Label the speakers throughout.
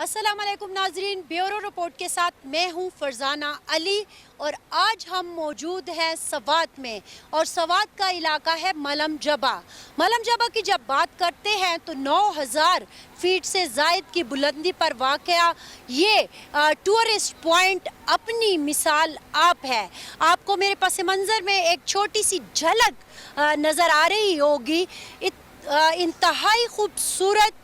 Speaker 1: अस्सलाम वालेकुम नाजरीन, ब्यूरो रिपोर्ट के साथ मैं हूं फरजाना अली और आज हम मौजूद हैं सवात में और सवात का इलाका है मलम जबा। मलम जबा की जब बात करते हैं तो 9000 फीट से ज़ायद की बुलंदी पर वाक़या ये टूरिस्ट पॉइंट अपनी मिसाल आप है। आपको मेरे पस मंज़र में एक छोटी सी झलक नज़र आ रही होगी। इंतहाई खूबसूरत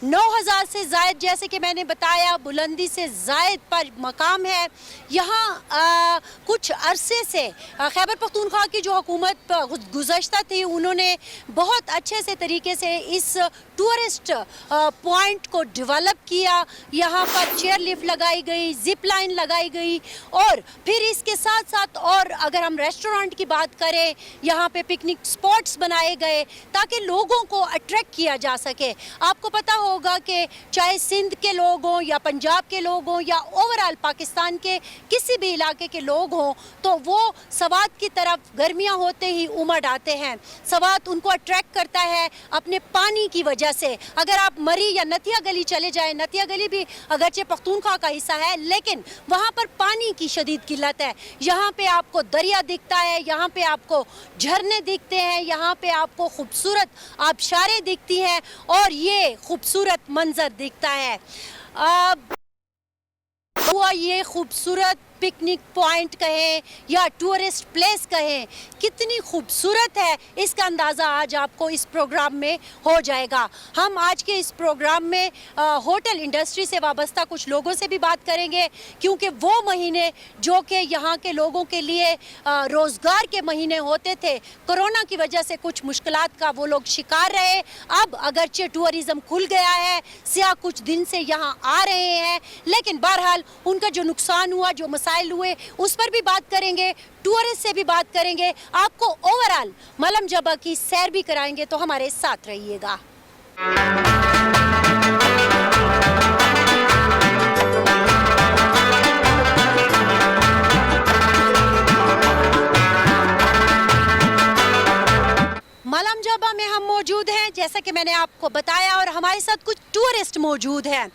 Speaker 1: 9000 से ज़ायद, जैसे कि मैंने बताया, बुलंदी से ज़ायद पर मकाम है। यहाँ कुछ अरसे से खैबर पख्तूनख्वा की जो हुकूमत गुज़श्ता थी, उन्होंने बहुत अच्छे से तरीके से इस टूरिस्ट पॉइंट को डेवलप किया। यहाँ पर चेयर लिफ्ट लगाई गई, ज़िप लाइन लगाई गई और फिर इसके साथ साथ और अगर हम रेस्टोरेंट की बात करें, यहाँ पे पिकनिक स्पॉट्स बनाए गए ताकि लोगों को अट्रैक्ट किया जा सके। आपको पता होगा कि चाहे सिंध के लोग हों या पंजाब के लोग हों या ओवरऑल पाकिस्तान के किसी भी इलाके के लोग हों, तो वो सवात की तरफ गर्मियाँ होते ही उमड़ आते हैं। सवात उनको अट्रैक्ट करता है अपने पानी की वजह से। अगर आप मरी या नतिया गली चले जाएं, नतिया गली भी अगरचे पख्तूनख्वा का हिस्सा है लेकिन वहाँ पर पानी की शदीद किल्लत है। यहाँ पे आपको दरिया दिखता है, यहाँ पे आपको झरने दिखते हैं, यहाँ पे आपको खूबसूरत आबशारें दिखती हैं और ये खूबसूरत मंजर दिखता है। हुआ ये खूबसूरत पिकनिक पॉइंट कहें या टूरिस्ट प्लेस कहें, कितनी खूबसूरत है इसका अंदाज़ा आज आपको इस प्रोग्राम में हो जाएगा। हम आज के इस प्रोग्राम में होटल इंडस्ट्री से वाबस्ता कुछ लोगों से भी बात करेंगे क्योंकि वो महीने जो कि यहाँ के लोगों के लिए रोज़गार के महीने होते थे, कोरोना की वजह से कुछ मुश्किलात का वो लोग शिकार रहे। अब अगरचे टूरिज़म खुल गया है, सियाह कुछ दिन से यहाँ आ रहे हैं, लेकिन बहरहाल उनका जो नुकसान हुआ, जो मसाइल हुए, उस पर भी बात करेंगे, टूरिस्ट से भी बात करेंगे, आपको ओवरऑल मलम जबा की सैर भी कराएंगे, तो हमारे साथ रहिएगा। मलम जबा में हम मौजूद हैं, जैसा कि मैंने आपको बताया, और हमारे साथ कुछ टूरिस्ट मौजूद हैं।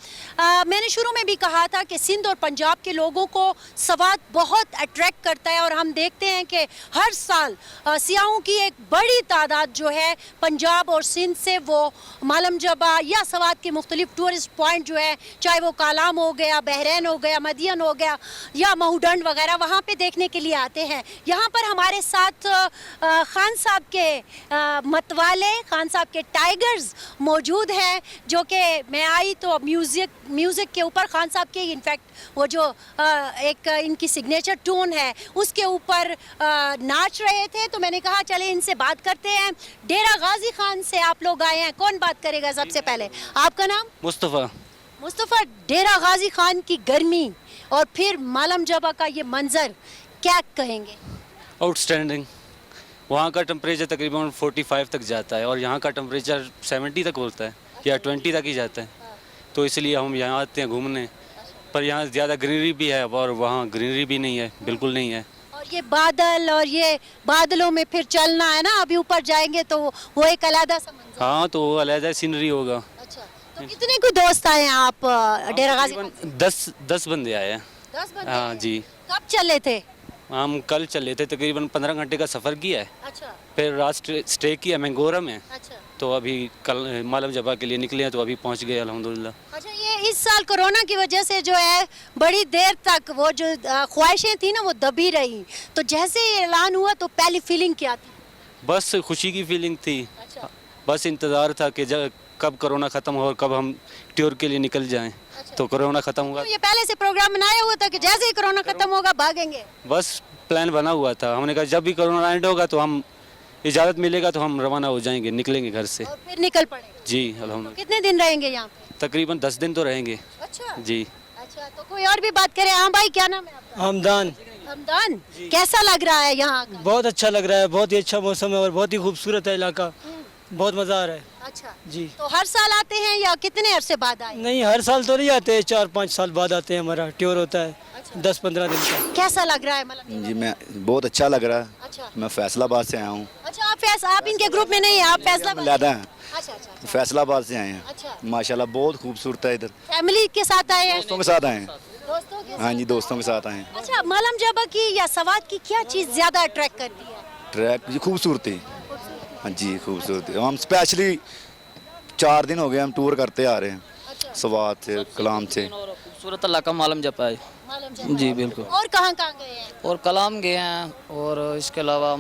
Speaker 1: मैंने शुरू में भी कहा था कि सिंध और पंजाब के लोगों को सवात बहुत अट्रैक्ट करता है और हम देखते हैं कि हर साल सियाहों की एक बड़ी तादाद जो है पंजाब और सिंध से वो मलम जबा या सवात के मुख्तलिफ टूरिस्ट पॉइंट जो है, चाहे वो कालाम हो गया, बहरैन हो गया, मदियन हो गया या महूडंड वगैरह, वहाँ पे देखने के लिए आते हैं। यहाँ पर हमारे साथ खान साहब के मतवाले, खान साहब के टाइगर्स मौजूद हैं, जो कि मैं आई तो म्यूज़िक के ऊपर खान साहब के इनफैक्ट वो जो एक इनकी सिग्नेचर टोन है उसके ऊपर नाच रहे थे, तो मैंने कहा चले इनसे बात करते हैं। डेरा गाजी खान से आप लोग आए हैं, कौन बात करेगा सबसे पहले? आपका नाम? मुस्तफ़ा। डेरा गाजी खान की गर्मी और फिर मलम जबा का ये मंजर, क्या कहेंगे?
Speaker 2: आउटस्टैंडिंग। वहाँ का टेम्परेचर तकरीबन 45 तक जाता है और यहाँ का टेम्परेचर 70 तक होता है या 20 तक ही जाता है, तो इसलिए हम यहाँ आते हैं घूमने। पर यहाँ ज़्यादा ग्रीनरी भी है और वहाँ ग्रीनरी भी नहीं है, बिल्कुल नहीं है।
Speaker 1: और ये बादल, और ये बादलों में फिर चलना है ना, अभी ऊपर जाएंगे तो वो एक अलग सा मंजर।
Speaker 2: हाँ, तो वो अलग सीनरी होगा।
Speaker 1: अच्छा, तो कितने को दोस्त आए हैं आप डेरा गाजी?
Speaker 2: 10 बंदे आए हैं।
Speaker 1: 10 बंदे?
Speaker 2: हाँ जी।
Speaker 1: कब चले थे?
Speaker 2: हम कल चले थे, तकरीबन 15 घंटे का सफ़र किया है।
Speaker 1: अच्छा।
Speaker 2: फिर रात स्टे किया मैंगोरा में।
Speaker 1: अच्छा।
Speaker 2: तो अभी कल मलम जबा के लिए निकले हैं, तो अभी पहुंच गए अल्हम्दुलिल्लाह।
Speaker 1: अच्छा, ये इस साल कोरोना की वजह से जो है बड़ी देर तक वो जो ख्वाहिशें थी ना वो दबी रही, तो जैसे ही ऐलान हुआ तो पहली फीलिंग क्या थी?
Speaker 2: बस खुशी की फीलिंग थी।
Speaker 1: अच्छा।
Speaker 2: बस इंतज़ार था कि कब कोरोना ख़त्म हो और कब हम टूर के लिए निकल जाएं।
Speaker 1: अच्छा।
Speaker 2: तो कोरोना ख़त्म हुआ,
Speaker 1: तो ये पहले से प्रोग्राम बनाया हुआ था कि जैसे ही कोरोना खत्म होगा भागेंगे?
Speaker 2: बस प्लान बना हुआ था। हमने कहा जब भी कोरोना एंड होगा तो हम इजाज़त मिलेगा तो हम रवाना हो जाएंगे, निकलेंगे घर से।
Speaker 1: और फिर निकल पड़े?
Speaker 2: जी
Speaker 1: तो
Speaker 2: अल्हम्दुलिल्लाह।
Speaker 1: कितने दिन रहेंगे यहाँ पे?
Speaker 2: तकरीबन 10 दिन तो रहेंगे।
Speaker 1: अच्छा
Speaker 2: जी।
Speaker 1: अच्छा, तो कोई और भी बात करे? हाँ भाई, क्या नाम है आपका?
Speaker 3: हमदान।
Speaker 1: हमदान, कैसा लग रहा है यहाँ का?
Speaker 3: बहुत अच्छा लग रहा है, बहुत ही अच्छा मौसम है और बहुत ही खूबसूरत है इलाका, बहुत मज़ा आ रहा है।
Speaker 1: अच्छा
Speaker 3: जी।
Speaker 1: तो हर साल आते हैं या कितने अरसे बाद आए?
Speaker 3: नहीं, हर साल तो नहीं आते, 4-5 साल बाद आते हैं, हमारा टूर होता है। 10-15 दिन का।
Speaker 1: कैसा लग रहा है मलम
Speaker 4: जी मैं बहुत अच्छा लग रहा है।
Speaker 1: अच्छा
Speaker 4: मैं फैसलाबाद से आया हूँ।
Speaker 1: अच्छा आप इनके ग्रुप में नहीं है, आप फैसला
Speaker 4: लादा हैं,
Speaker 1: अच्छा अच्छा
Speaker 4: फैसलाबाद से आए हैं।
Speaker 1: अच्छा
Speaker 4: माशाल्लाह बहुत खूबसूरत है इधर।
Speaker 1: फैमिली के साथ आए हैं
Speaker 4: दोस्तों के साथ आए हैं।
Speaker 1: दोस्तों के
Speaker 4: हाँ जी दोस्तों के साथ आए हैं।
Speaker 1: अच्छा मलम जबा की या सवात की क्या चीज़ ज़्यादा अट्रैक्ट करती है?
Speaker 4: ट्रैक जी खूबसूरती। हाँ जी खूबसूरती। हम स्पेशली 4 दिन हो गए हम टूर करते आ रहे हैं
Speaker 1: अच्छा
Speaker 4: सवात से कलाम से।
Speaker 5: और खूबसूरत इलाका मालम जपा है
Speaker 1: मालूम जबा
Speaker 5: जी बिल्कुल।
Speaker 1: और कहाँ गए हैं?
Speaker 5: और कलाम गए हैं और इसके अलावा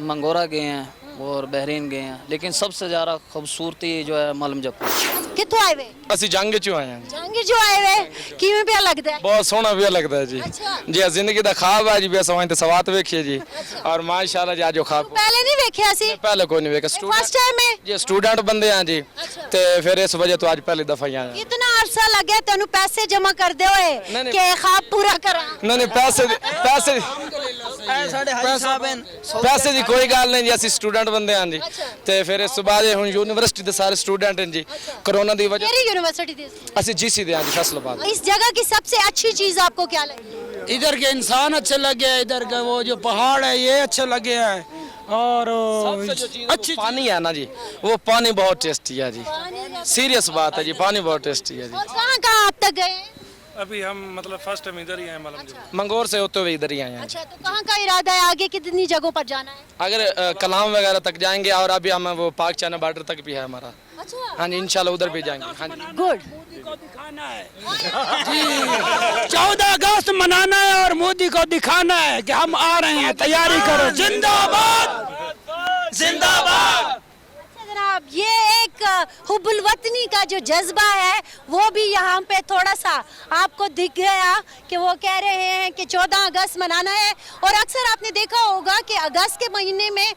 Speaker 5: मंगोरा गए हैं और बहरीन गए हैं, लेकिन सबसे ज़्यादा खूबसूरती जो है मालम जपा है।
Speaker 1: कितों आए हुए?
Speaker 6: ਅਸੀਂ ਜੰਗ ਚੋਂ ਆਏ ਹਾਂ।
Speaker 1: जहांगीर जो आए हुए किਵੇਂ ਪਿਆ ਲੱਗਦਾ ਹੈ?
Speaker 6: ਬਹੁਤ ਸੋਹਣਾ ਵੀ ਲੱਗਦਾ ਹੈ ਜੀ।
Speaker 1: ਅੱਛਾ।
Speaker 6: ਜੀ ਜ਼ਿੰਦਗੀ ਦਾ ਖਾਬ ਹੈ ਜੀ, ਵੀ ਸਵਾਂ ਤੇ ਸਵਾਤ ਵੇਖੀਏ ਜੀ ਔਰ ਮਾਸ਼ਾਅੱਲਾ ਜੀ ਅੱਜ ਉਹ ਖਾਬ
Speaker 1: पहले नहीं वेख्या सी
Speaker 6: ਪਹਿਲੇ ਕੋਈ ਨਹੀਂ ਵੇਖਿਆ।
Speaker 1: फर्स्ट टाइम है
Speaker 6: ਜੀ ਸਟੂਡੈਂਟ ਬੰਦੇ ਆ ਜੀ
Speaker 1: ਅੱਛਾ।
Speaker 6: ਤੇ ਫਿਰ ਇਸ ਵਜ੍ਹਾ ਤੋਂ ਅੱਜ ਪਹਿਲੀ ਦਫਾ ਹੀ ਆਏ ਹਾਂ।
Speaker 1: कितना अरसा लग गया तेनू पैसे जमा करदे होए
Speaker 6: नहीं।
Speaker 1: कि ख्वाब पूरा करा
Speaker 6: ਨਹੀਂ ਪੈਸੇ ਦੀ ਕੋਈ ਗੱਲ ਨਹੀਂ ਜੀ, ਅਸੀਂ ਸਟੂਡੈਂਟ ਬੰਦੇ ਆ ਜੀ
Speaker 1: ਅੱਛਾ।
Speaker 6: ਤੇ ਫਿਰ ਇਸ ਤੋਂ ਬਾਅਦ ਇਹ ਹੁਣ ਯੂਨੀਵਰਸਿਟੀ ਦੇ ਸਾਰੇ ਸਟੂਡੈਂਟ ਹਨ ਜੀ। ਕਰੋਨਾ ਦੀ ਵਜ੍ਹਾ
Speaker 1: मेरी यूनिवर्सिटी थी
Speaker 6: ਅਸੀਂ ਜੀਸੀ ਦੇ ਆ ਜੀ ਫੈਸਲਾਬਾਦ।
Speaker 1: इस जगह की सबसे अच्छी चीज आपको क्या लगी?
Speaker 7: इधर के इंसान अच्छे लगे हैं, इधर का वो जो पहाड़ है ये अच्छे लगे हैं और
Speaker 6: अच्छी पानी है ना जी, वो पानी बहुत टेस्टी है जी। सीरियस बात है जी, पानी बहुत टेस्टी है जी।
Speaker 1: और कहाँ आप तक गए?
Speaker 8: अभी हम मतलब फर्स्ट टाइम इधर ही आए मलम जबा।
Speaker 6: मंगोर से होते हुए इधर ही आए हैं।
Speaker 1: अच्छा तो कहाँ का इरादा है, आगे कितनी जगहों पर जाना है?
Speaker 6: अगर कलाम वगैरह तक जाएंगे और अभी हम वो पाक चाइना बॉर्डर तक भी है हमारा।
Speaker 1: अच्छा
Speaker 6: हाँ जी इंशाल्लाह उधर भी जाएंगे। हाँ जी
Speaker 1: गुड
Speaker 7: को दिखाना है जी। 14 अगस्त मनाना है और मोदी को दिखाना है कि हम आ रहे हैं, तैयारी करो। जिंदाबाद जिंदाबाद।
Speaker 1: जनाब ये एक हुब्बुल वतनी का जो जज्बा है वो भी यहाँ पे थोड़ा सा आपको दिख गया कि वो कह रहे हैं कि 14 अगस्त मनाना है। और अक्सर आपने देखा होगा कि अगस्त के महीने में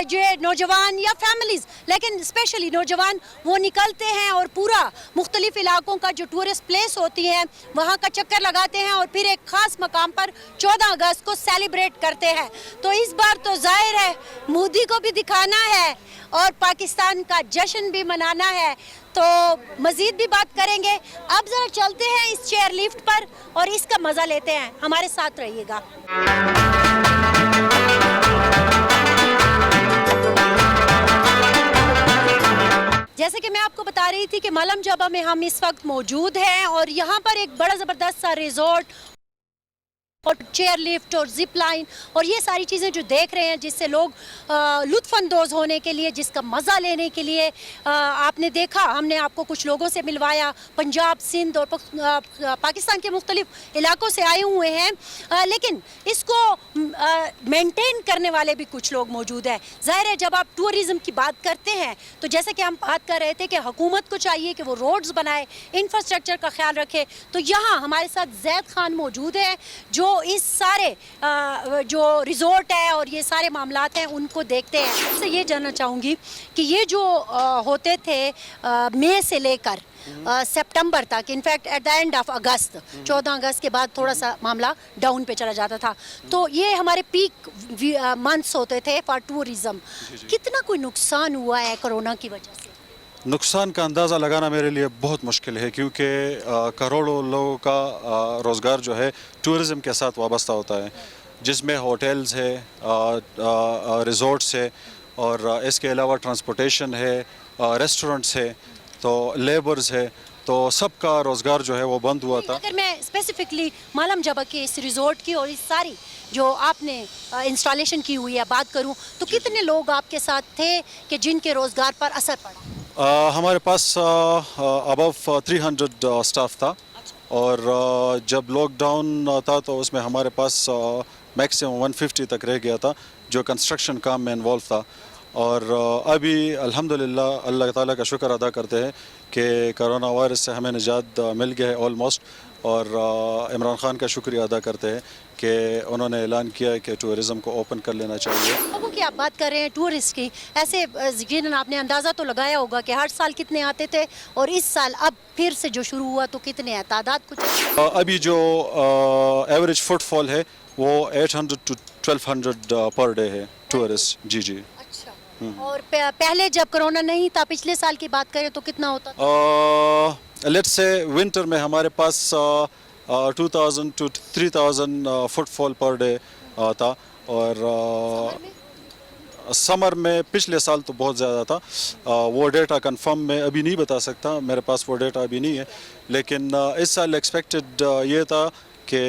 Speaker 1: जो है नौजवान या फैमिलीज़, लेकिन स्पेशली नौजवान वो निकलते हैं और पूरा मुख्तलिफ इलाकों का जो टूरिस्ट प्लेस होती हैं वहाँ का चक्कर लगाते हैं और फिर एक ख़ास मकाम पर 14 अगस्त को सेलिब्रेट करते हैं। तो इस बार तो जाहिर है मोदी को भी दिखाना है और पाकिस्तान का जश्न भी मनाना है। तो मज़ीद भी बात करेंगे। अब ज़रा चलते हैं इस चेयर लिफ्ट पर और इसका मज़ा लेते हैं, हमारे साथ रहिएगा। जैसे कि मैं आपको बता रही थी कि मलम जबा में हम इस वक्त मौजूद हैं और यहाँ पर एक बड़ा ज़बरदस्त सा रिजॉर्ट और चेयर लिफ्ट और जिप लाइन और ये सारी चीज़ें जो देख रहे हैं जिससे लोग लुत्फ़अंदोज़ होने के लिए, जिसका मज़ा लेने के लिए आपने देखा, हमने आपको कुछ लोगों से मिलवाया, पंजाब, सिंध और पाकिस्तान के मुख्तलिफ इलाकों से आए हुए हैं। लेकिन इसको मेंटेन करने वाले भी कुछ लोग मौजूद हैं। ज़ाहिर है जब आप टूरिज़म की बात करते हैं तो जैसे कि हम बात कर रहे थे कि हुकूमत को चाहिए कि वो रोड्स बनाए, इंफ्रास्ट्रक्चर का ख्याल रखे। तो यहाँ हमारे साथ जैद खान मौजूद है जो इस सारे जो रिजॉर्ट है और ये सारे मामलात हैं उनको देखते हैं। आपसे ये जानना चाहूँगी कि ये जो होते थे मई से लेकर सितंबर तक, in fact at the end of अगस्त, 14 अगस्त के बाद थोड़ा सा मामला डाउन पे चला जाता था, तो ये हमारे पीक मंथ्स होते थे फॉर टूरिज़म। कितना कोई नुकसान हुआ है कोरोना की वजह से?
Speaker 9: नुकसान का अंदाज़ा लगाना मेरे लिए बहुत मुश्किल है क्योंकि करोड़ों लोगों का रोज़गार जो है टूरिज़म के साथ वाबस्ता होता है, जिसमें होटल्स है, रिज़ॉर्ट्स है और इसके अलावा ट्रांसपोर्टेशन है, रेस्टोरेंट्स है, तो लेबर्स है, तो सबका रोज़गार जो है वो बंद हुआ था।
Speaker 1: अगर मैं स्पेसिफिकली मालम जबा के इस रिजॉर्ट की और इस सारी जो आपने इंस्टॉलेशन की हुई है बात करूं तो कितने लोग आपके साथ थे कि जिनके रोज़गार पर असर पड़ा?
Speaker 9: हमारे पास अबव 300 स्टाफ था और जब लॉकडाउन था तो उसमें हमारे पास मैक्सिमम 150 तक रह गया था जो कंस्ट्रक्शन काम में इन्वॉल्व था। और अभी अल्हम्दुलिल्लाह अल्लाह ताला का शुक्र अदा करते हैं कि कोरोना वायरस से हमें निजात मिल गया है ऑलमोस्ट। और इमरान खान का शुक्रिया अदा करते हैं कि उन्होंने ऐलान किया है कि टूरिज़म को ओपन कर लेना चाहिए।
Speaker 1: लोगों की आप बात कर रहे हैं टूरिस्ट की, ऐसे यकीनन आपने अंदाज़ा तो लगाया होगा कि हर साल कितने आते थे और इस साल अब फिर से जो शुरू हुआ तो कितने हैं, तादाद कुछ है?
Speaker 9: अभी जो एवरेज फुटफॉल है वो 800 to 1200 पर डे है टूरिस्ट। जी जी।
Speaker 1: अच्छा। और पहले जब कोरोना नहीं था, पिछले साल की बात करें तो कितना होता था?
Speaker 9: लेट्स से विंटर में हमारे पास 2000 to 3000 फुटफॉल पर डे था। और समर में पिछले साल तो बहुत ज़्यादा था। वो डेटा कंफर्म मैं अभी नहीं बता सकता, मेरे पास वो डेटा अभी नहीं है, लेकिन इस साल एक्सपेक्टेड ये था कि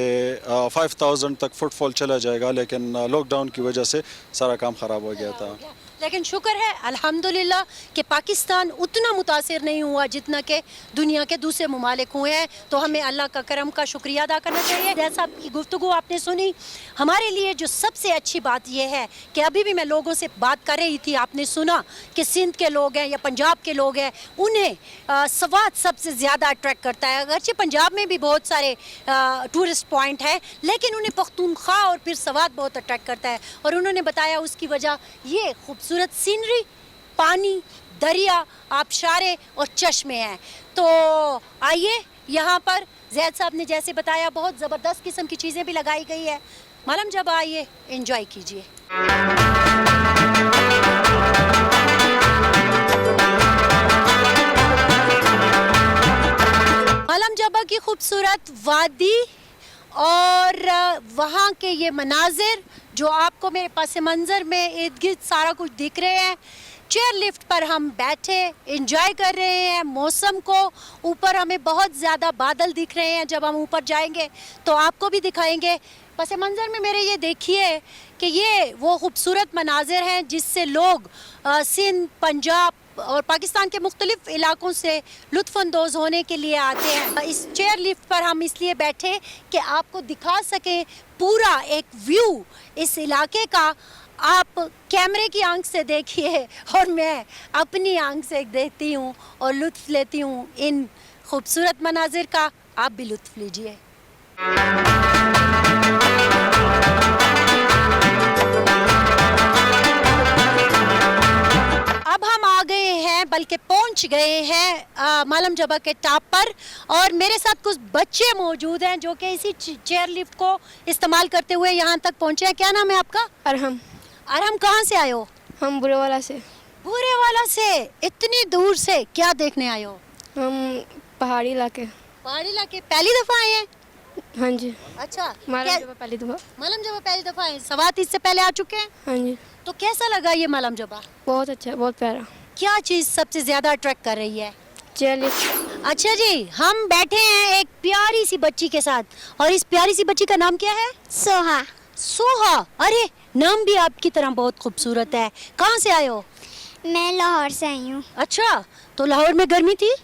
Speaker 9: 5000 तक फुटफॉल चला जाएगा, लेकिन लॉकडाउन की वजह से सारा काम ख़राब हो गया था।
Speaker 1: लेकिन शुक्र है अल्हम्दुलिल्लाह कि पाकिस्तान उतना मुतासिर नहीं हुआ जितना कि दुनिया के दूसरे ममालिक हुए हैं। तो हमें अल्लाह का करम का शुक्रिया अदा करना चाहिए। जैसा आपकी गुफ्तगू आपने सुनी, हमारे लिए जो सबसे अच्छी बात यह है कि अभी भी मैं लोगों से बात कर रही थी, आपने सुना कि सिंध के लोग हैं या पंजाब के लोग हैं, उन्हें सवात सबसे ज़्यादा अट्रैक्ट करता है। अगरचे पंजाब में भी बहुत सारे टूरिस्ट पॉइंट हैं, लेकिन उन्हें पख्तूनख्वा और फिर सवात बहुत अट्रैक्ट करता है। और उन्होंने बताया उसकी वजह ये खूबसूरत सीनरी, पानी, दरिया, आबशारे और चश्मे हैं। तो आइए, यहाँ पर जैद साहब ने जैसे बताया बहुत ज़बरदस्त किस्म की चीज़ें भी लगाई गई है। मलम जब आइए, एंजॉय कीजिए। मलम जबा की खूबसूरत वादी और वहाँ के ये मनाजिर जो आपको मेरे पास मंजर में इर्द गिर्द सारा कुछ दिख रहे हैं। चेयर लिफ्ट पर हम बैठे एंजॉय कर रहे हैं मौसम को। ऊपर हमें बहुत ज़्यादा बादल दिख रहे हैं, जब हम ऊपर जाएंगे तो आपको भी दिखाएंगे। पस मंज़र में मेरे ये देखिए कि ये वो खूबसूरत मनाजिर हैं जिससे लोग सिंध, पंजाब और पाकिस्तान के मुख्तलिफ इलाकों से लुत्फ़अंदोज़ होने के लिए आते हैं। इस चेयर लिफ्ट पर हम इसलिए बैठे कि आपको दिखा सकें पूरा एक व्यू इस इलाके का। आप कैमरे की आंख से देखिए और मैं अपनी आंख से देखती हूँ और लुत्फ़ लेती हूँ इन खूबसूरत मनाजिर का। आप भी लुत्फ़ लीजिए। अब हम आ गए हैं, बल्कि पहुंच गए हैं मलम जबा के टॉप पर, और मेरे साथ कुछ बच्चे मौजूद हैं जो कि इसी चेयर लिफ्ट को इस्तेमाल करते हुए यहाँ तक पहुंचे हैं। क्या नाम है आपका?
Speaker 10: अरहम।
Speaker 1: अरहम, कहाँ से आए हो?
Speaker 10: हम बुरेवाला से।
Speaker 1: बुरेवाला से? इतनी दूर से क्या देखने आए हो?
Speaker 10: हम पहाड़ी इलाके।
Speaker 1: पहाड़ी इलाके पहली दफ़ा आए हैं?
Speaker 10: हाँ जी।
Speaker 1: अच्छा,
Speaker 10: मलम जबा पहली दफ़ा।
Speaker 1: मलम जबा पहली दफ़ा आए। सवात इससे पहले आ चुके हैं?
Speaker 10: हाँ जी।
Speaker 1: तो कैसा लगा ये मलम जबा?
Speaker 10: बहुत अच्छा, बहुत प्यारा।
Speaker 1: क्या चीज़ सबसे ज़्यादा अट्रैक्ट कर रही है?
Speaker 10: Chair lift.
Speaker 1: अच्छा जी, हम बैठे हैं एक प्यारी सी बच्ची के साथ, और इस प्यारी सी बच्ची का नाम क्या है?
Speaker 11: सोहा।
Speaker 1: सोहा, अरे नाम भी आपकी तरह बहुत खूबसूरत है। कहाँ से आए हो?
Speaker 11: मैं लाहौर से आई हूँ।
Speaker 1: अच्छा, तो लाहौर में गर्मी थी?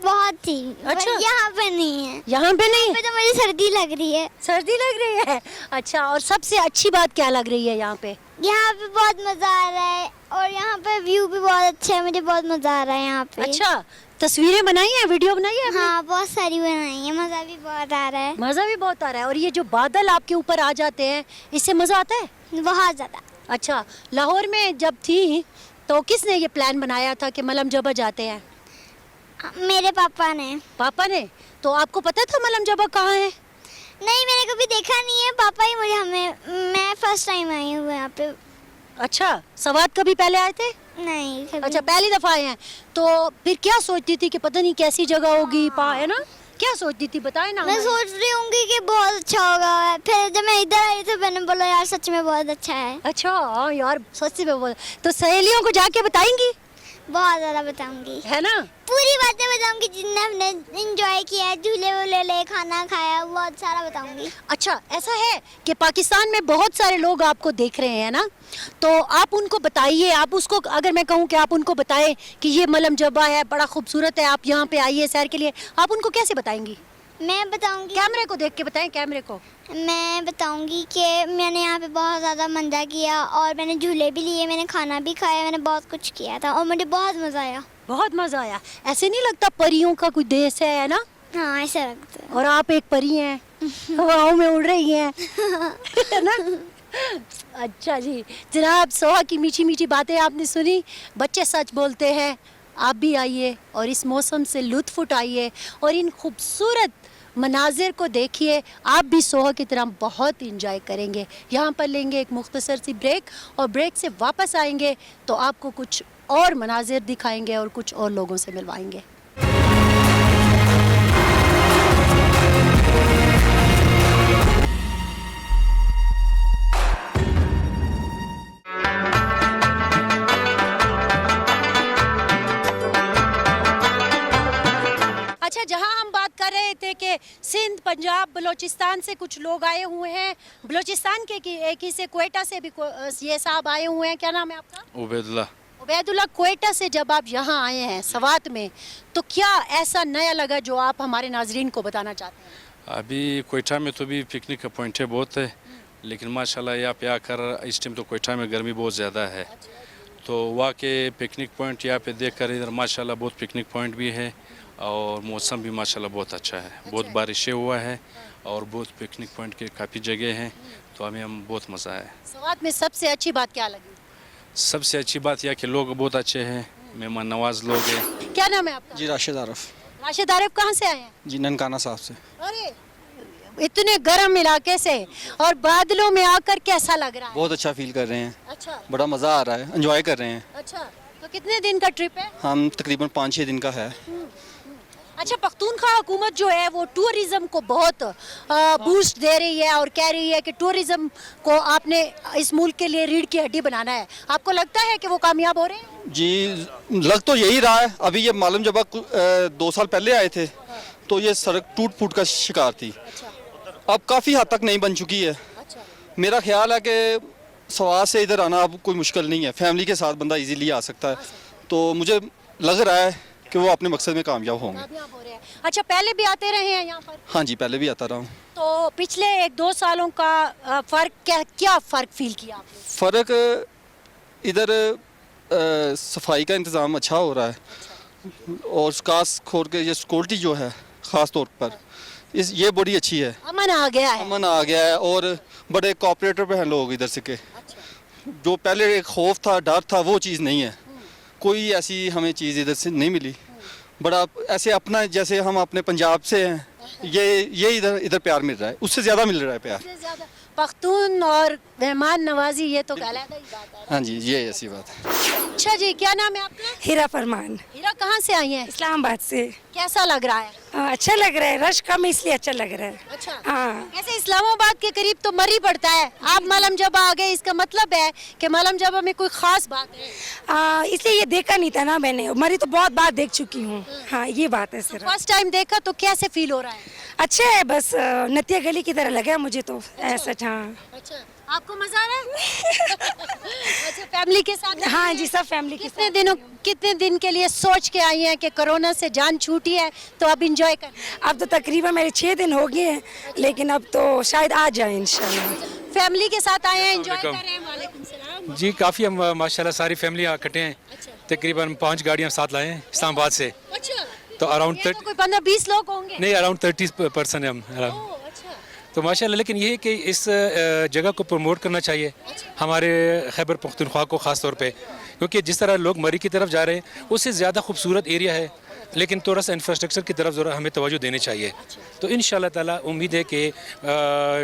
Speaker 11: बहुत थी।
Speaker 1: अच्छा,
Speaker 11: यहाँ पे नहीं है।
Speaker 1: यहाँ पे नहीं?
Speaker 11: यहाँ पे तो मुझे सर्दी लग रही है।
Speaker 1: सर्दी लग रही है? अच्छा, और सबसे अच्छी बात क्या लग रही है यहाँ पे?
Speaker 11: यहाँ पे बहुत मजा आ रहा है और यहाँ पे व्यू भी बहुत अच्छा है। मुझे बहुत मजा आ रहा है यहाँ पे।
Speaker 1: अच्छा, तस्वीरें बनाई है, वीडियो बनाई है?
Speaker 11: हाँ, बहुत सारी बनाई है। मजा भी बहुत आ रहा है।
Speaker 1: मजा भी बहुत आ रहा है। और ये जो बादल आपके ऊपर आ जाते हैं, इससे मजा आता है?
Speaker 11: बहुत ज्यादा।
Speaker 1: अच्छा, लाहौर में जब थी तो किसने ये प्लान बनाया था कि मलम जबा जाते हैं?
Speaker 11: मेरे पापा ने।
Speaker 1: पापा ने? तो आपको पता था मलम जबा कहाँ है?
Speaker 11: नहीं, मैंने कभी देखा नहीं है। पापा ही मुझे मैं फर्स्ट टाइम आई हूँ यहाँ पे।
Speaker 1: अच्छा, सवात कभी पहले आए थे?
Speaker 11: नहीं कभी।
Speaker 1: अच्छा, पहली दफा आए हैं। तो फिर क्या सोचती थी कि पता नहीं कैसी जगह होगी, है ना? क्या सोचती थी, बताए ना।
Speaker 11: मैं सोच रही होंगी कि बहुत अच्छा होगा। फिर जब मैं इधर आई तो मैंने बोला यार सच में बहुत अच्छा है।
Speaker 1: अच्छा, हाँ यार सच में बहुत। तो सहेलियों को जाके बताएंगी?
Speaker 11: बहुत ज़्यादा बताऊंगी,
Speaker 1: है ना?
Speaker 11: पूरी बातें बताऊंगी, जितना हमने एंजॉय किया, झूले वूले ले, खाना खाया, बहुत सारा बताऊंगी।
Speaker 1: अच्छा, ऐसा है कि पाकिस्तान में बहुत सारे लोग आपको देख रहे हैं ना, तो आप उनको बताइए। आप उसको, अगर मैं कहूँ कि आप उनको बताएं कि ये मलम जबा है, बड़ा खूबसूरत है, आप यहाँ पे आइए सैर के लिए, आप उनको कैसे बताएंगी?
Speaker 11: मैं बताऊंगी,
Speaker 1: कैमरे को देख के बताएं। कैमरे को
Speaker 11: मैं बताऊंगी कि मैंने यहाँ पे बहुत ज़्यादा मज़ा किया और मैंने झूले भी लिए, मैंने खाना भी खाया, मैंने बहुत कुछ किया था और मुझे बहुत मज़ा आया।
Speaker 1: बहुत मज़ा आया। ऐसे नहीं लगता परियों का कोई देश है ना?
Speaker 11: हाँ, ऐसा लगता है।
Speaker 1: और आप एक परी हैं, हवाओं में उड़ रही हैं, है ना? अच्छा जी, जनाब सोहा की मीठी मीठी बातें आपने सुनी। बच्चे सच बोलते हैं। आप भी आइए और इस मौसम से लुत्फ़ उठाइए और इन खूबसूरत मनाजिर को देखिए। आप भी सोहा की तरह बहुत इंजॉय करेंगे। यहाँ पर लेंगे एक मुख्तसर सी ब्रेक और ब्रेक से वापस आएंगे तो आपको कुछ और मनाजिर दिखाएंगे और कुछ और लोगों से मिलवाएंगे। कर रहे थे कि सिंध, पंजाब, बलूचिस्तान से कुछ लोग आए हुए हैं। बलूचिस्तान के एक ही से, क्वेटा से भी ये साहब आए हुए हैं। क्या नाम है आपका?
Speaker 8: उबैदुल्ला।
Speaker 1: उबैदुल्ला, क्वेटा से जब आप यहाँ आए हैं सवात में, तो क्या ऐसा नया लगा जो आप हमारे नाजरीन को बताना चाहते हैं?
Speaker 8: अभी कोयटा में तो भी पिकनिक का पॉइंट है बहुत है, लेकिन माशाल्लाह यहाँ पे आकर इस टाइम तो कोयटा में गर्मी बहुत ज़्यादा है, तो वहाँ के पिकनिक पॉइंट यहाँ पे देखकर इधर माशाल्लाह बहुत पिकनिक पॉइंट भी है और मौसम भी माशाल्लाह बहुत अच्छा है। बहुत बारिशें हुआ है और बहुत पिकनिक पॉइंट के काफ़ी जगह हैं, तो हमें बहुत मज़ा आया।
Speaker 1: सवात में सबसे अच्छी बात क्या लगी?
Speaker 8: सबसे अच्छी बात यह कि लोग बहुत अच्छे हैं, मेहमान नवाज लोग हैं।
Speaker 1: क्या नाम है आपका?
Speaker 3: जी राशिद आरफ।
Speaker 1: राशिद आरिफ, कहाँ से आए हैं?
Speaker 3: जी ननकाना साहब से।
Speaker 1: अरे इतने गर्म इलाके से और बादलों में आकर कैसा लग रहा है?
Speaker 3: बहुत अच्छा फील कर रहे हैं,
Speaker 1: अच्छा
Speaker 3: बड़ा मज़ा आ रहा है, एंजॉय कर रहे हैं।
Speaker 1: अच्छा, तो कितने दिन का ट्रिप है?
Speaker 3: हम तकरीबन 5-6 दिन का है।
Speaker 1: अच्छा, पख्तूनख्वा हुकूमत जो है वो टूरिज्म को बहुत बूस्ट दे रही है और कह रही है कि टूरिज्म को आपने इस मुल्क के लिए रीढ़ की हड्डी बनाना है। आपको लगता है कि वो कामयाब हो रहे हैं?
Speaker 3: जी लग तो यही रहा है। अभी ये मालूम जब 2 साल पहले आए थे तो ये सड़क टूट फूट का शिकार थी, अब काफ़ी हद तक नहीं बन चुकी है। मेरा ख्याल है कि सवाल से इधर आना अब कोई मुश्किल नहीं है, फैमिली के साथ बंदा इजीली आ सकता है, तो मुझे लग रहा है कि वो अपने मकसद में कामयाब होंगे।
Speaker 1: कामयाब हो रहे हैं। अच्छा, पहले भी आते रहे हैं यहाँ पर?
Speaker 3: हाँ जी, पहले भी आता रहा हूँ।
Speaker 1: तो पिछले 1-2 सालों का फर्क क्या फर्क फील किया आपने?
Speaker 3: फ़र्क इधर सफाई का इंतज़ाम अच्छा हो रहा है और खास खोर के ये सिक्योरिटी जो है ख़ास तौर पर ये बड़ी अच्छी है।
Speaker 1: अमन आ गया है।
Speaker 3: अमन आ गया है और बड़े कोऑपरेटर पे हैं लोग इधर से के। जो पहले एक खौफ था, डर था, वो चीज़ नहीं है। कोई ऐसी हमें चीज़ इधर से नहीं मिली। बड़ा ऐसे अपना, जैसे हम अपने पंजाब से हैं, ये इधर प्यार मिल रहा है, उससे ज़्यादा मिल रहा है प्यार।
Speaker 1: पख्तून और मेहमान नवाजी, ये तो अलग ही बात है।
Speaker 3: हाँ जी, ये ऐसी बात है।
Speaker 1: अच्छा जी, क्या नाम है आपका?
Speaker 12: हीरा फरमान।
Speaker 1: हीरा, कहाँ से आई हैं?
Speaker 12: इस्लामाबाद से।
Speaker 1: कैसा लग रहा है?
Speaker 12: अच्छा लग रहा है, रश कम इसलिए अच्छा लग रहा है।
Speaker 1: अच्छा,
Speaker 12: हाँ।
Speaker 1: ऐसे इस्लामाबाद के करीब तो मरी पड़ता है, आप मलम जबा आ गए, इसका मतलब है कि मलम जबा में कोई खास बात है।
Speaker 12: इसलिए ये देखा नहीं था ना मैंने, मरी तो बहुत बार देख चुकी हूँ। हाँ, ये बात है सिर्फ।
Speaker 1: फर्स्ट टाइम देखा तो कैसे फील हो रहा है?
Speaker 12: अच्छा है, बस नतिया गली की तरह लगा मुझे तो ऐसा। हाँ,
Speaker 1: अच्छा, आपको मजा आ रहा है? अच्छा, फैमिली के साथ?
Speaker 12: हाँ जी, सब फैमिली के साथ।
Speaker 1: कितने दिन के लिए सोच के आई हैं कि कोरोना से जान छूटी है तो अब इंजॉय कर?
Speaker 12: अब तो तकरीबन मेरे 6 दिन हो गए हैं, लेकिन अब तो शायद आ जाए इंशाल्लाह।
Speaker 1: फैमिली के साथ आए हैं, एंजॉय कर रहे हैं? वालेकुम सलाम
Speaker 13: जी, काफ़ी हम माशाल्लाह सारी फैमिली इकट्ठे हैं। तकरीबन 5 गाड़ियाँ साथ लाए हैं इस्लामाबाद से।
Speaker 1: अच्छा,
Speaker 13: तो अराउंड
Speaker 1: तो कोई 15-20 लोग होंगे?
Speaker 13: नहीं, अराउंड 30% है हम। तो माशाल्लाह, लेकिन ये है कि इस जगह को प्रमोट करना चाहिए हमारे खैबर पख्तूनख्वा को ख़ास तौर पे, क्योंकि जिस तरह लोग मरी की तरफ जा रहे हैं उससे ज़्यादा खूबसूरत एरिया है, लेकिन थोड़ा सा इंफ्रास्ट्रक्चर की तरफ ज़रा हमें तवज्जो देनी चाहिए। तो इंशाल्लाह ताला उम्मीद है कि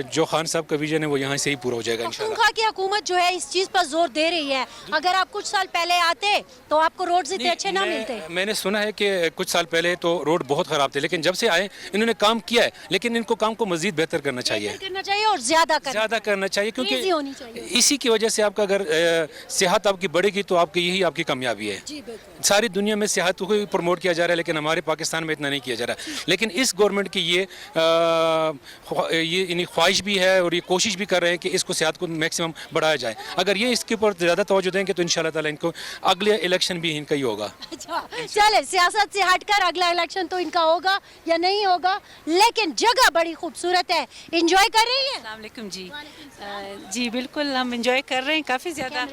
Speaker 13: जो खान साहब का विजन है वो यहाँ से ही पूरा हो जाएगा इंशाल्लाह।
Speaker 1: पख्तूनख्वा की हुकूमत जो है इस चीज़ पर जोर दे रही है। अगर आप कुछ साल पहले आते तो आपको रोड इतने अच्छे ना मिलते।
Speaker 13: मैंने सुना है कि कुछ साल पहले तो रोड बहुत ख़राब थे, लेकिन जब से आए इन्होंने काम किया है, लेकिन इनको काम को मज़ीद बेहतर करना चाहिए
Speaker 1: और ज़्यादा
Speaker 13: करना चाहिए, क्योंकि इसी की वजह से आपका अगर सेहत आपकी बढ़ेगी तो यही आपकी कामयाबी है। सारी दुनिया में सेहत को प्रमोट किया जा रहा है, लेकिन हमारे पाकिस्तान में इतना नहीं किया जा रहा। लेकिन इस गवर्नमेंट की ये इन्हीं ख्वाहिश भी है और ये कोशिश भी कर रहे हैं कि इसको सेहत को मैक्सिमम बढ़ाया जाए। अगर ये इसके ऊपर ज़्यादा तवज्जो देंगे तो इंशाल्लाह ताला इनको अगले इलेक्शन भी इनका ही होगा।
Speaker 1: अच्छा, चले, सियासत से हटकर अगला इलेक्शन तो इनका होगा या नहीं होगा, लेकिन जगह बड़ी खूबसूरत है। एंजॉय कर रही है?
Speaker 14: अस्सलाम वालेकुम जी। जी बिल्कुल, हम एंजॉय कर रहे हैं काफ़ी ज़्यादा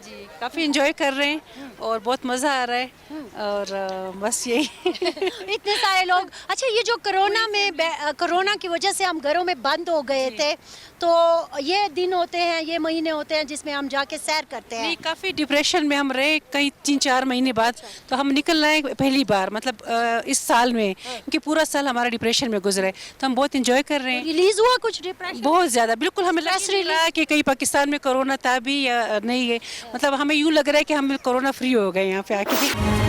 Speaker 14: जी, काफ़ी एंजॉय कर रहे हैं और बहुत मज़ा आ रहा है और बस यही
Speaker 1: इतने सारे लोग। अच्छा, ये जो कोरोना की वजह से हम घरों में बंद हो गए थे, तो ये दिन होते हैं, ये महीने होते हैं जिसमें हम जाके सैर करते हैं।
Speaker 14: नहीं, काफ़ी डिप्रेशन में हम रहे कई 3-4 महीने बाद, तो हम निकल रहे हैं पहली बार, मतलब इस साल में, क्योंकि पूरा साल हमारा डिप्रेशन में गुजरे, तो हम बहुत एंजॉय कर रहे हैं।
Speaker 1: रिलीज हुआ कुछ डिप्रेशन?
Speaker 14: बहुत ज़्यादा, बिल्कुल हमें लग रहा है कि कहीं पाकिस्तान में कोरोना था भी या नहीं है, मतलब हमें यूँ लग रहा है कि हम कोरोना फ्री हो गए यहाँ पे आके।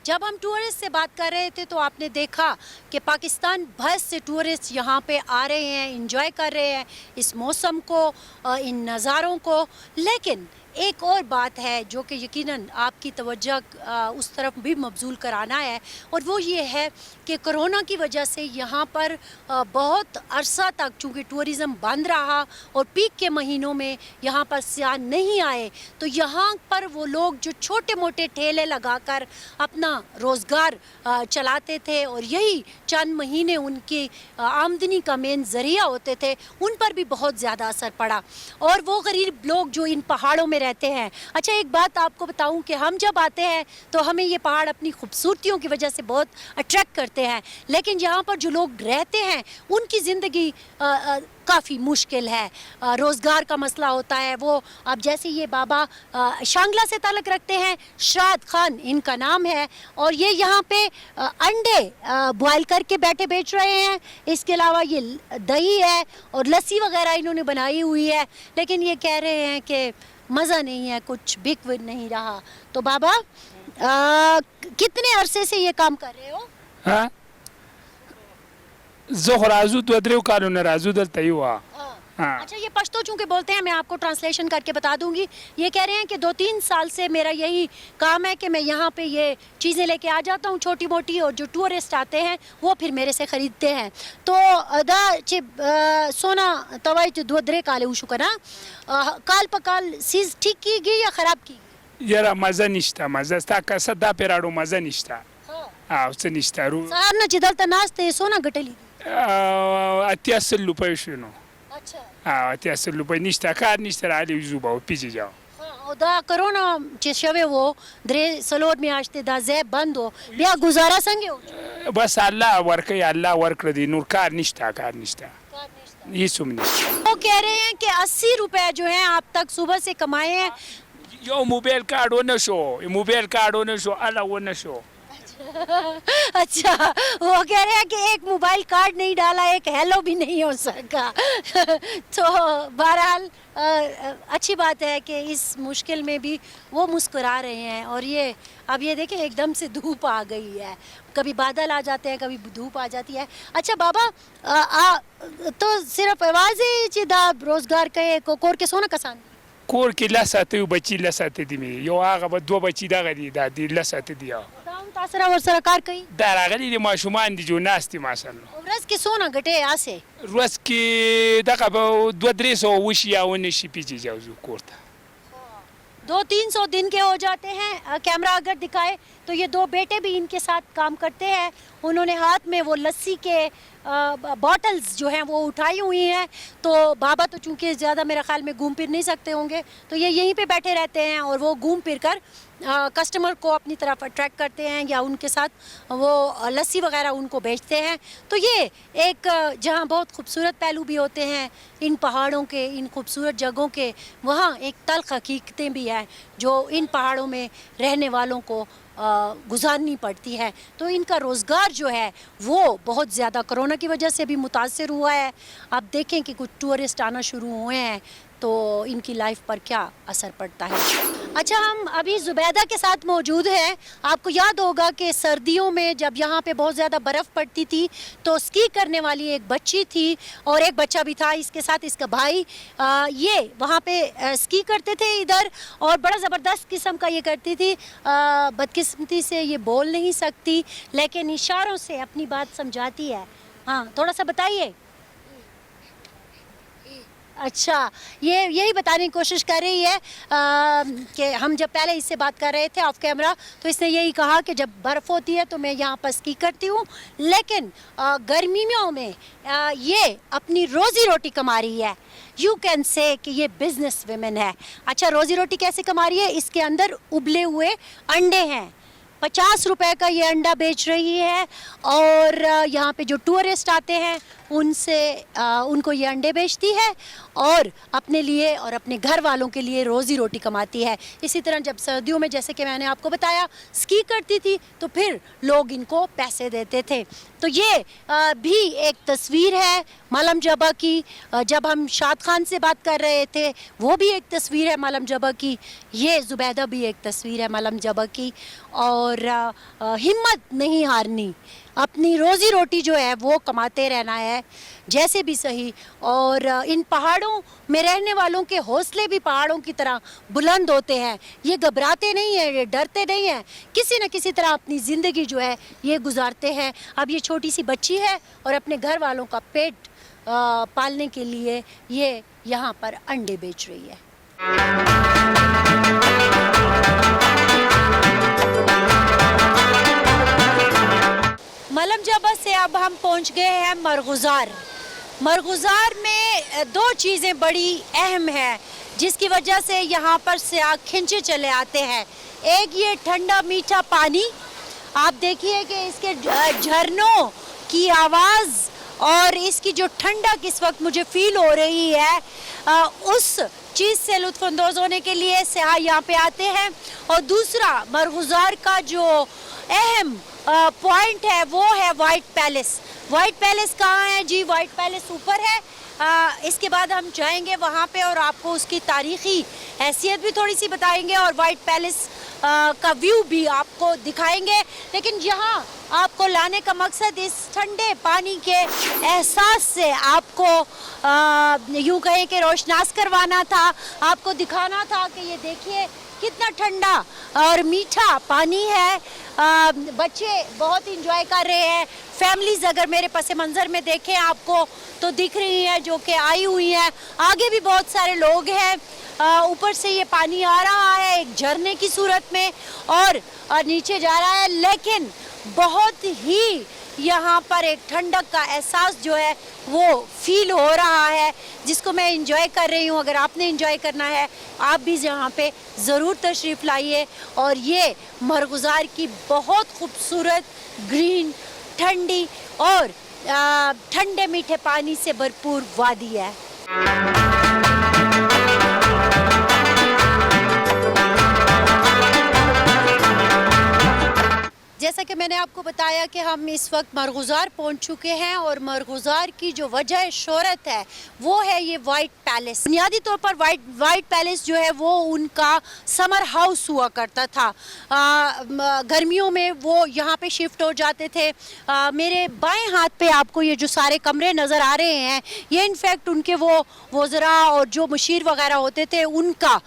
Speaker 1: जब जब हम टूरिस्ट से बात कर रहे थे तो आपने देखा कि पाकिस्तान भर से टूरिस्ट यहाँ पे आ रहे हैं, एंजॉय कर रहे हैं इस मौसम को, इन नज़ारों को। लेकिन एक और बात है जो कि यकीनन आपकी तवज्जो उस तरफ भी मबजूल कराना है, और वो ये है कि कोरोना की वजह से यहाँ पर बहुत अरसा तक चूँकि टूरिज़म बंद रहा और पीक के महीनों में यहाँ पर सियाह नहीं आए, तो यहाँ पर वो लोग जो छोटे मोटे ठेले लगाकर अपना रोज़गार चलाते थे और यही चंद महीने उनकी आमदनी का मेन ज़रिया होते थे, उन पर भी बहुत ज़्यादा असर पड़ा। और वो गरीब लोग जो इन पहाड़ों में रहते हैं, अच्छा एक बात आपको बताऊं कि हम जब आते हैं तो हमें ये पहाड़ अपनी खूबसूरतियों की वजह से बहुत अट्रैक्ट करते हैं, लेकिन यहाँ पर जो लोग रहते हैं उनकी ज़िंदगी काफ़ी मुश्किल है। रोज़गार का मसला होता है। वो अब जैसे ये बाबा शांगला से ताल्लुक़ रखते हैं, शाद खान इनका नाम है, और ये यहाँ पे अंडे बॉयल करके बैठे बेच रहे हैं। इसके अलावा ये दही है और लस्सी वगैरह इन्होंने बनाई हुई है, लेकिन ये कह रहे हैं कि मज़ा नहीं है, कुछ बिक नहीं रहा। तो बाबा कितने अरसे से ये काम कर रहे हो?
Speaker 7: हाँ ज़ोहराजू तो अदरेव कानून राजू दल तय हुआ। हाँ।
Speaker 1: अच्छा ये पश्तो चूँकि बोलते हैं, मैं आपको ट्रांसलेशन करके बता दूंगी। ये कह रहे हैं कि 2-3 साल से मेरा यही काम है कि मैं यहाँ पे ये चीज़ें लेके आ जाता हूँ छोटी मोटी, और जो टूरिस्ट आते हैं वो फिर मेरे से ख़रीदते हैं। तो अदा सोना तवाई दोदरे काले उशुकना काल पकाल सीज ठीक की गई या ख़राब की?
Speaker 7: यार मज़ा निश्ता मज़ा स्ता सदा पेराडो मज़ा निश्ता। हाँ उससे निश्ता रू
Speaker 1: सार ना जिधर तनास्ते सोना गटली
Speaker 7: 80 रुपये शुनो।
Speaker 1: अच्छा
Speaker 7: हाँ 80 रुपये निश्ता कार निश्ता आली जुबा पीछे जाओ।
Speaker 1: हाँ दा कोरोना चेशवे वो द्रे सलोर में आजते दा ज़ैब बंद हो बिया गुजारा संगे हो
Speaker 7: बस अल्लाह वर्क दी नूर कार निश्ता ये सुमने।
Speaker 1: वो कह रहे हैं कि 80 रुपए जो हैं आप तक सुबह से कमाए हैं।
Speaker 7: यो मोबाइल कार्ड होने शो अल्लाह होने शो।
Speaker 1: अच्छा वो कह रहे हैं कि एक मोबाइल कार्ड नहीं डाला, एक हेलो भी नहीं हो सका। तो बहरहाल अच्छी बात है कि इस मुश्किल में भी वो मुस्कुरा रहे हैं। और ये अब ये देखें एकदम से धूप आ गई है, कभी बादल आ जाते हैं, कभी धूप आ जाती है। अच्छा बाबा तो सिर्फ आवाज़ ही चिदा रोज़गार के कोर के सोना कसान
Speaker 7: कोर के लसाते बच्ची लसाते दी में यो आगा दो बच्ची दागरी दादी लसाते दिया
Speaker 1: तासरा वर सरकार कई
Speaker 7: दारागरी दी माशुमान दी जो नास्ती माशाल्लाह
Speaker 1: रस के सोना घटे आसे
Speaker 7: रस के दाका दो ड्रेसो वशिया होने शिपीजी जाओ कोरता
Speaker 1: 200-300 दिन के हो जाते हैं। कैमरा अगर दिखाए तो ये 2 बेटे भी इनके साथ काम करते हैं। उन्होंने हाथ में वो लस्सी के बॉटल्स जो हैं वो उठाई हुई हैं। तो बाबा तो चूँकि ज़्यादा मेरे ख्याल में घूम फिर नहीं सकते होंगे, तो ये यहीं पे बैठे रहते हैं और वो घूम फिर कर कस्टमर को अपनी तरफ अट्रैक्ट करते हैं या उनके साथ वो लस्सी वगैरह उनको बेचते हैं। तो ये एक जहाँ बहुत खूबसूरत पहलू भी होते हैं इन पहाड़ों के, इन खूबसूरत जगहों के, वहाँ एक तल्ख हकीकतें भी हैं जो इन पहाड़ों में रहने वालों को गुजारनी पड़ती है। तो इनका रोज़गार जो है वो बहुत ज़्यादा कोरोना की वजह से भी मुतासर हुआ है। आप देखें कि कुछ टूरिस्ट आना शुरू हुए हैं तो इनकी लाइफ पर क्या असर पड़ता है। अच्छा हम अभी ज़ुबैदा के साथ मौजूद हैं। आपको याद होगा कि सर्दियों में जब यहाँ पे बहुत ज़्यादा बर्फ़ पड़ती थी तो स्की करने वाली एक बच्ची थी और एक बच्चा भी था इसके साथ, इसका भाई। ये वहाँ पे स्की करते थे इधर और बड़ा ज़बरदस्त किस्म का ये करती थी। बदकिस्मती से ये बोल नहीं सकती लेकिन इशारों से अपनी बात समझाती है। हाँ थोड़ा सा बताइए। अच्छा ये यही बताने की कोशिश कर रही है कि हम जब पहले इससे बात कर रहे थे ऑफ कैमरा तो इसने यही कहा कि जब बर्फ़ होती है तो मैं यहाँ पर स्की करती हूँ, लेकिन गर्मियों में ये अपनी रोज़ी रोटी कमा रही है। यू कैन से कि ये बिज़नेस वुमेन है। अच्छा रोज़ी रोटी कैसे कमा रही है? इसके अंदर उबले हुए अंडे हैं, 50 रुपए का ये अंडा बेच रही है और यहाँ पे जो टूरिस्ट आते हैं उनसे उनको ये अंडे बेचती है और अपने लिए और अपने घर वालों के लिए रोज़ी रोटी कमाती है। इसी तरह जब सर्दियों में जैसे कि मैंने आपको बताया स्की करती थी तो फिर लोग इनको पैसे देते थे। तो ये भी एक तस्वीर है मलम जबा की। जब हम शाद खान से बात कर रहे थे वो भी एक तस्वीर है मलम जबा की, ये ज़ुबैदा भी एक तस्वीर है मलम जबा की। اور ہمت نہیں ہارنی, اپنی روزی روٹی جو ہے وہ کماتے رہنا ہے جیسے بھی صحیح. اور ان پہاڑوں میں رہنے والوں کے حوصلے بھی پہاڑوں کی طرح بلند ہوتے ہیں. یہ گھبراتے نہیں ہیں, یہ ڈرتے نہیں ہیں, کسی نہ کسی طرح اپنی زندگی جو ہے یہ گزارتے ہیں. اب یہ چھوٹی سی بچی ہے اور اپنے گھر والوں کا پیٹ پالنے کے لیے یہ یہاں پر انڈے بیچ رہی ہے. ملم جبہ سے اب ہم پہنچ گئے ہیں مرغزار. مرغزار میں دو چیزیں بڑی اہم ہیں جس کی وجہ سے یہاں پر سیاح کھنچے چلے آتے ہیں. ایک یہ ٹھنڈا میٹھا پانی, آپ دیکھیے کہ اس کے جھرنوں کی آواز اور اس کی جو ٹھنڈک اس وقت مجھے فیل ہو رہی ہے, اس چیز سے لطف اندوز ہونے کے لیے سیاح یہاں پہ آتے ہیں. اور دوسرا مرغزار کا جو اہم پوائنٹ ہے وہ ہے وائٹ پیلس. وائٹ پیلس کہاں ہے جی؟ وائٹ پیلس اوپر ہے. اس کے بعد ہم جائیں گے وہاں پہ اور آپ کو اس کی تاریخی حیثیت بھی تھوڑی سی بتائیں گے اور وائٹ پیلس کا ویو بھی آپ کو دکھائیں گے. لیکن یہاں آپ کو لانے کا مقصد اس ٹھنڈے پانی کے احساس سے آپ کو یوں کہیں کہ روشناس کروانا تھا, آپ کو دکھانا تھا کہ یہ دیکھیے کتنا ٹھنڈا اور میٹھا پانی ہے. بچے بہت انجوائے کر رہے ہیں. فیملیز اگر میرے پس منظر میں دیکھیں آپ کو تو دکھ رہی ہیں جو کہ آئی ہوئی ہیں. آگے بھی بہت سارے لوگ ہیں. اوپر سے یہ پانی آ رہا ہے ایک جھرنے کی صورت میں اور نیچے جا رہا ہے, لیکن بہت ہی یہاں پر ایک ٹھنڈک کا احساس جو ہے وہ فیل ہو رہا ہے جس کو میں انجوائے کر رہی ہوں. اگر آپ نے انجوائے کرنا ہے آپ بھی یہاں پہ ضرور تشریف لائیے. اور یہ مرغزار کی بہت خوبصورت گرین ٹھنڈی اور ٹھنڈے میٹھے پانی سے بھرپور وادی ہے. جیسا کہ میں نے آپ کو بتایا کہ ہم اس وقت مرغزار پہنچ چکے ہیں اور مرغزار کی جو وجہ شہرت ہے وہ ہے یہ وائٹ پیلس. بنیادی طور پر وائٹ پیلس جو ہے وہ ان کا سمر ہاؤس ہوا کرتا تھا. گرمیوں میں وہ یہاں پہ شفٹ ہو جاتے تھے. میرے بائیں ہاتھ پہ آپ کو یہ جو سارے کمرے نظر آ رہے ہیں یہ انفیکٹ ان کے وہ وزراء اور جو مشیر وغیرہ ہوتے تھے ان کا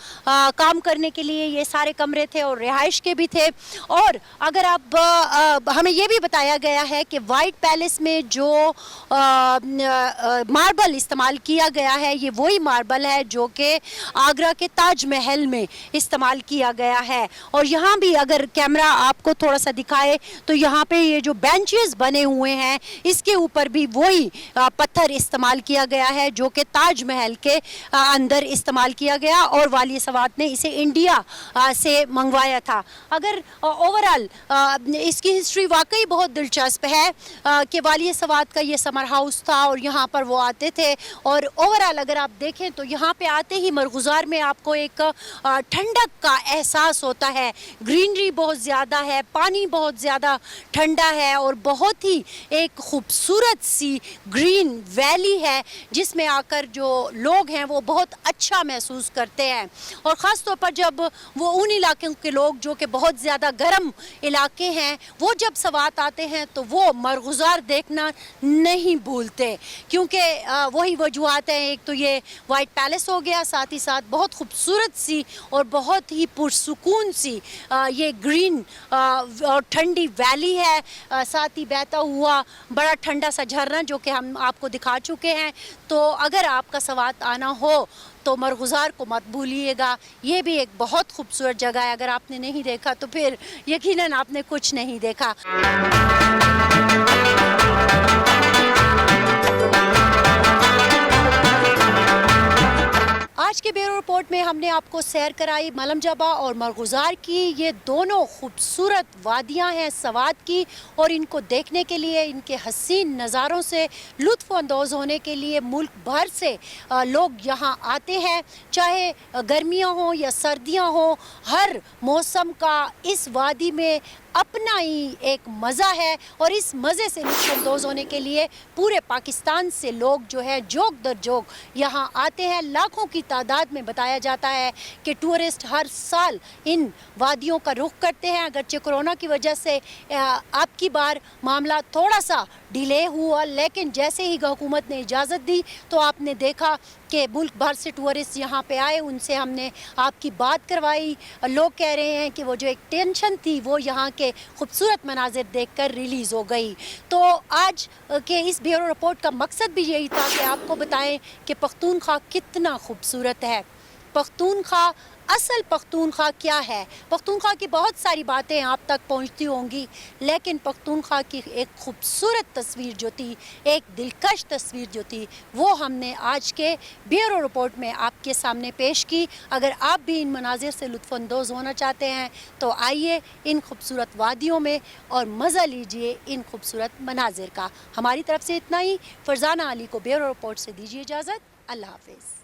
Speaker 1: کام کرنے کے لیے یہ سارے کمرے تھے اور رہائش کے بھی تھے. اور اگر آپ ہمیں یہ بھی بتایا گیا ہے کہ وائٹ پیلس میں جو ماربل استعمال کیا گیا ہے یہ وہی ماربل ہے جو کہ آگرہ کے تاج محل میں استعمال کیا گیا ہے. اور یہاں بھی اگر کیمرہ آپ کو تھوڑا سا دکھائے تو یہاں پہ یہ جو بینچز بنے ہوئے ہیں اس کے اوپر بھی وہی پتھر استعمال کیا گیا ہے جو کہ تاج محل کے اندر استعمال کیا گیا اور والی سوات نے اسے انڈیا سے منگوایا تھا. اگر اوورال اس کی ہسٹری واقعی بہت دلچسپ ہے کہ والی سوات کا یہ سمر ہاؤس تھا اور یہاں پر وہ آتے تھے. اور اوورال اگر آپ دیکھیں تو یہاں پہ آتے ہی مرغزار میں آپ کو ایک ٹھنڈک کا احساس ہوتا ہے. گرینری بہت زیادہ ہے, پانی بہت زیادہ ٹھنڈا ہے اور بہت ہی ایک خوبصورت سی گرین ویلی ہے جس میں آ کر جو لوگ ہیں وہ بہت اچھا محسوس کرتے ہیں. اور خاص طور پر جب وہ ان علاقوں کے لوگ جو کہ بہت زیادہ گرم علاقے ہیں وہ جب سوات آتے ہیں تو وہ مرغزار دیکھنا نہیں بھولتے کیونکہ وہی وجوہات ہیں. ایک تو یہ وائٹ پیلس ہو گیا, ساتھ ہی ساتھ بہت خوبصورت سی اور بہت ہی پرسکون سی یہ گرین اور ٹھنڈی ویلی ہے, ساتھ ہی بہتا ہوا بڑا ٹھنڈا سا جھرنا جو کہ ہم آپ کو دکھا چکے ہیں. تو اگر آپ کا سوات آنا ہو تو مرغزار کو مت بھولیے گا. یہ بھی ایک بہت خوبصورت جگہ ہے. اگر آپ نے نہیں دیکھا تو پھر یقیناً آپ نے کچھ نہیں دیکھا. آج کے بیورو رپورٹ میں ہم نے آپ کو سیر کرائی ملم جبہ اور مرغزار کی. یہ دونوں خوبصورت وادیاں ہیں سوات کی اور ان کو دیکھنے کے لیے, ان کے حسین نظاروں سے لطف اندوز ہونے کے لیے ملک بھر سے لوگ یہاں آتے ہیں. چاہے گرمیاں ہوں یا سردیاں ہوں, ہر موسم کا اس وادی میں अपना ही एक मज़ा है और इस मज़े से लुत्फ़ अंदोज़ होने के लिए पूरे पाकिस्तान से लोग जो है जोक दर जोक यहाँ आते हैं। लाखों की तादाद में बताया जाता है कि टूरिस्ट हर साल इन वादियों का रुख करते हैं। अगरचे कोरोना की वजह से अब की बार मामला थोड़ा सा डिले हुआ, लेकिन जैसे ही हुकूमत ने इजाज़त दी तो आपने देखा कि मुल्क भर से टूरिस्ट यहाँ पे आए, उनसे हमने आपकी बात करवाई। लोग कह रहे हैं कि वो जो एक टेंशन थी वो यहाँ के खूबसूरत मनाजिर देखकर रिलीज़ हो गई। तो आज के इस ब्यूरो रिपोर्ट का मकसद भी यही था कि आपको बताएं कि पख्तूनख्वा कितना खूबसूरत है। पख्तूनख्वा, असल पख्तूनख्वा क्या है? पख्तूनख्वा की बहुत सारी बातें आप तक पहुंचती होंगी, लेकिन पख्तूनख्वा की एक खूबसूरत तस्वीर जो थी, एक दिलकश तस्वीर जो थी, वो हमने आज के ब्यूरो रिपोर्ट में आपके सामने पेश की। अगर आप भी इन मनाजिर से लुत्फ़ अंदोज़ होना चाहते हैं तो आइए इन खूबसूरत वादियों में और मज़ा लीजिए इन खूबसूरत मनाजिर का। हमारी तरफ से इतना ही। फरजाना अली को ब्यूरो रिपोर्ट से दीजिए इजाज़त। अल्लाह हाफ़िज़।